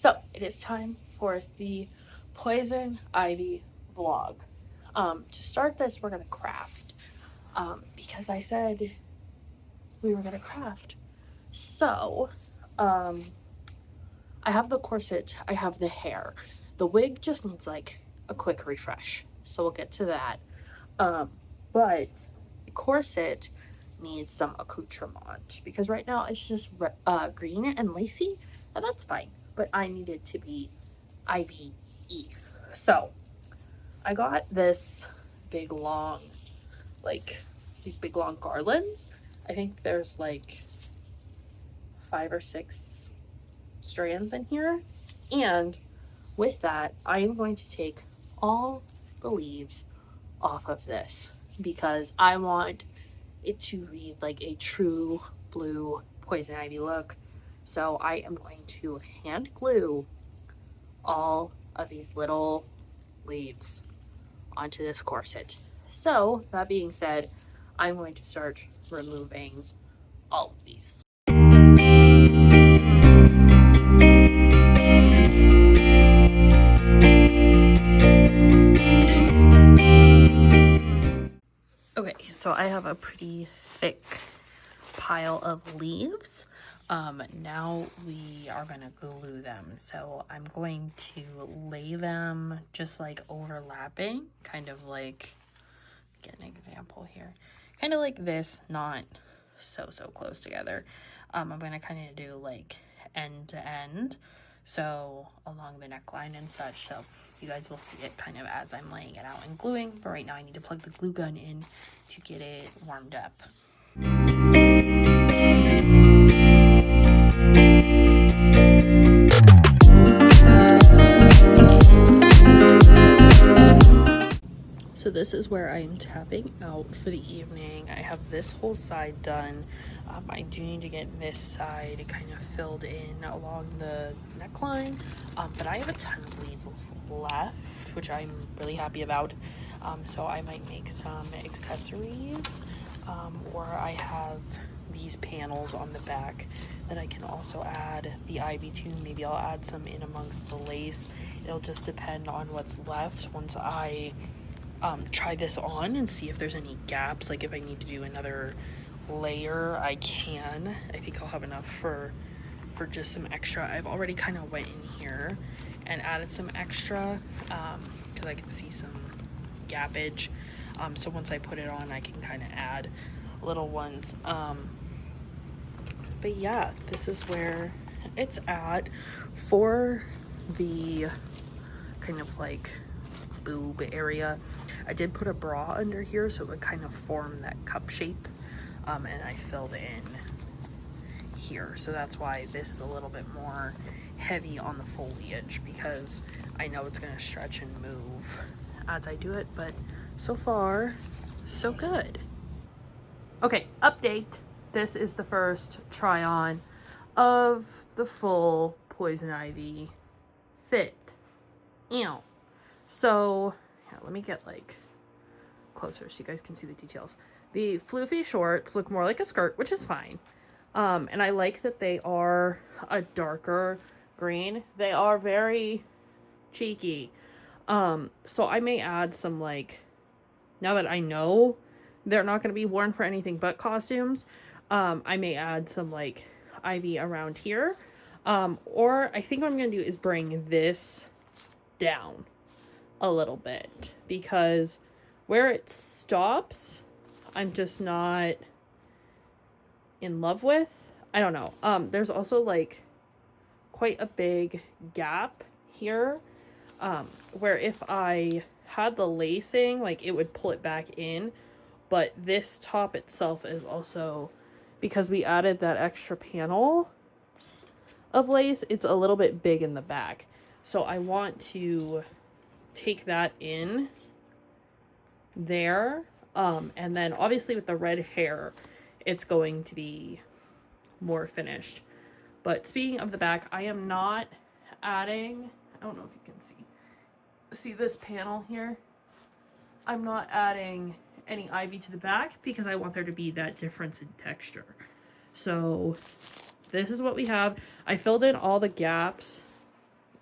So it is time for the poison ivy vlog. To start this, we're gonna craft. Because I said we were gonna craft. So, um, I have the corset, I have the hair. The wig just needs like a quick refresh. So we'll get to that. Um, but the corset needs some accoutrement because right now it's just green and lacy, and that's fine. But I need it to be IVE. So I got this big long, like these big long garlands. I think there's like 5 or 6 strands in here. And with that, I am going to take all the leaves off of this because I want it to read like a true blue poison ivy look. So I am going to hand glue all of these little leaves onto this corset. So that being said, I'm going to start removing all of these. Okay, so I have a pretty thick pile of leaves. Now we are gonna glue them. So I'm going to lay them just like overlapping, kind of like, get an example here, kind of like this, not so close together. I'm gonna kind of do like end to end, so along the neckline and such. So you guys will see it kind of as I'm laying it out and gluing, but right now I need to plug the glue gun in to get it warmed up. So this is where I am tapping out for the evening. I have this whole side done. I do need to get this side kind of filled in along the neckline, but I have a ton of leaves left, which I'm really happy about. So I might make some accessories, or I have these panels on the back that I can also add the ivy to. Maybe I'll add some in amongst the lace. It'll just depend on what's left once I try this on and see if there's any gaps. Like if I need to do another layer, I can. I think I'll have enough for just some extra. I've already kind of went in here and added some extra because I can see some gappage. So once I put it on, I can kind of add little ones. But yeah, this is where it's at for the kind of like boob area. I did put a bra under here so it would kind of form that cup shape, and I filled in here, so that's why this is a little bit more heavy on the foliage, because I know it's going to stretch and move as I do it, but so far so good. Okay, update. This is the first try on of the full poison ivy fit. Ew. So yeah, let me get like closer so you guys can see the details. The floofy shorts look more like a skirt, which is fine. And I like that they are a darker green. They are very cheeky. So I may add some, like, now that I know they're not going to be worn for anything but costumes, I may add some like ivy around here. Or I think what I'm going to do is bring this down a little bit, because where it stops, I'm just not in love with. I don't know. There's also like quite a big gap here, where if I had the lacing, like it would pull it back in, but this top itself is also, because we added that extra panel of lace, it's a little bit big in the back. So I want to take that in there, and then obviously with the red hair it's going to be more finished. But speaking of the back, I am not adding, I don't know if you can see this panel here, I'm not adding any ivy to the back because I want there to be that difference in texture. So this is what we have. I filled in all the gaps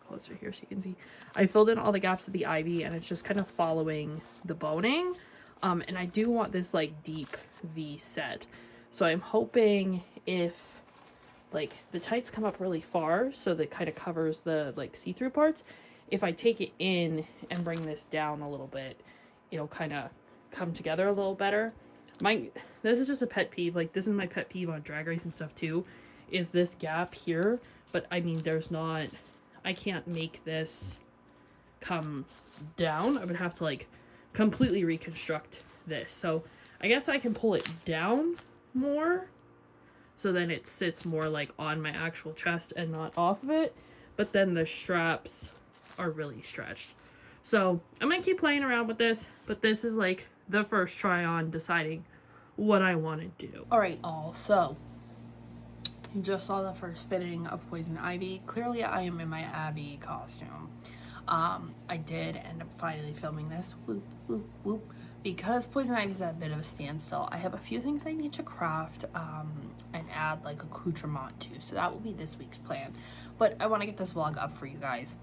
closer here so you can see. I filled in all the gaps of the ivy, and it's just kind of following the boning. And I do want this like deep V set. So I'm hoping if like the tights come up really far, so that kind of covers the like see-through parts, if I take it in and bring this down a little bit, it'll kind of come together a little better. This is just a pet peeve. Like, this is my pet peeve on Drag Race and stuff too, is this gap here. But I mean, I can't make this come down. I would have to like completely reconstruct this. So I guess I can pull it down more, so then it sits more like on my actual chest and not off of it. But then the straps are really stretched. So I'm gonna keep playing around with this, but this is like the first try on deciding what I want to do. All right, so you just saw the first fitting of Poison Ivy. Clearly I am in my Abby costume. I did end up finally filming this, whoop, whoop, whoop, because Poison Ivy's at a bit of a standstill. I have a few things I need to craft and add like accoutrement to, so that will be this week's plan. But I want to get this vlog up for you guys.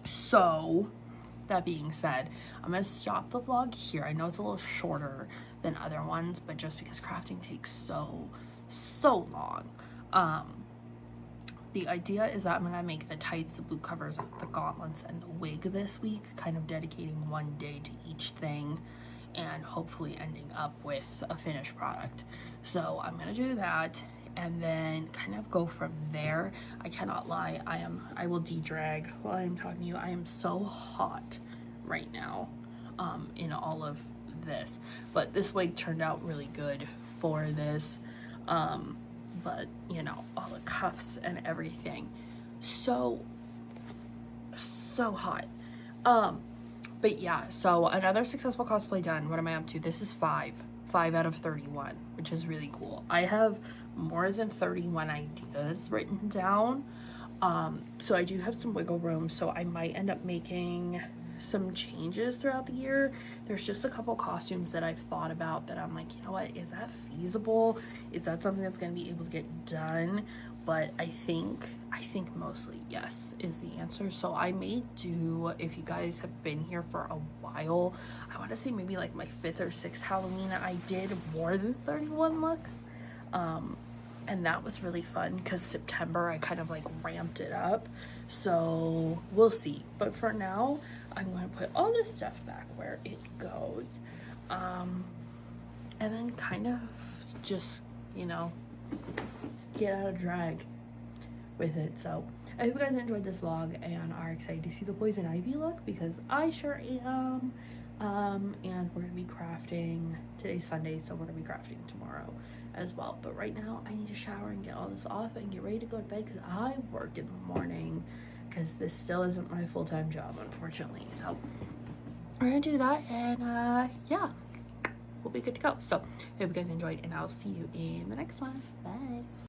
So that being said, I'm gonna stop the vlog here. I know it's a little shorter than other ones, but just because crafting takes so long. The idea is that I'm gonna make the tights, the boot covers, the gauntlets, and the wig this week, kind of dedicating one day to each thing and hopefully ending up with a finished product. So I'm gonna do that and then kind of go from there. I cannot lie, I will de-drag while I'm talking to you. I am so hot right now in all of this, but this wig turned out really good for this. But you know, all the cuffs and everything, so hot. But yeah, so another successful cosplay done. What am I up to? This is 5 out of 31, which is really cool. I have more than 31 ideas written down, so I do have some wiggle room, so I might end up making some changes throughout the year. There's just a couple costumes that I've thought about that I'm like, you know what, is that feasible? Is that something that's going to be able to get done? But I think mostly yes is the answer. So I may do, if you guys have been here for a while, I want to say maybe like my 5th or 6th Halloween, I did more than 31 looks, and that was really fun because September I kind of like ramped it up. So we'll see, but for now I'm going to put all this stuff back where it goes, and then kind of just, you know, get out of drag with it. So I hope you guys enjoyed this vlog and are excited to see the Poison Ivy look, because I sure am. And we're gonna be crafting, today's Sunday, so we're gonna be crafting tomorrow as well. But right now I need to shower and get all this off and get ready to go to bed, because I work in the morning, because this still isn't my full-time job, unfortunately. So we're gonna do that, and yeah, we'll be good to go. So I hope you guys enjoyed, and I'll see you in the next one. Bye.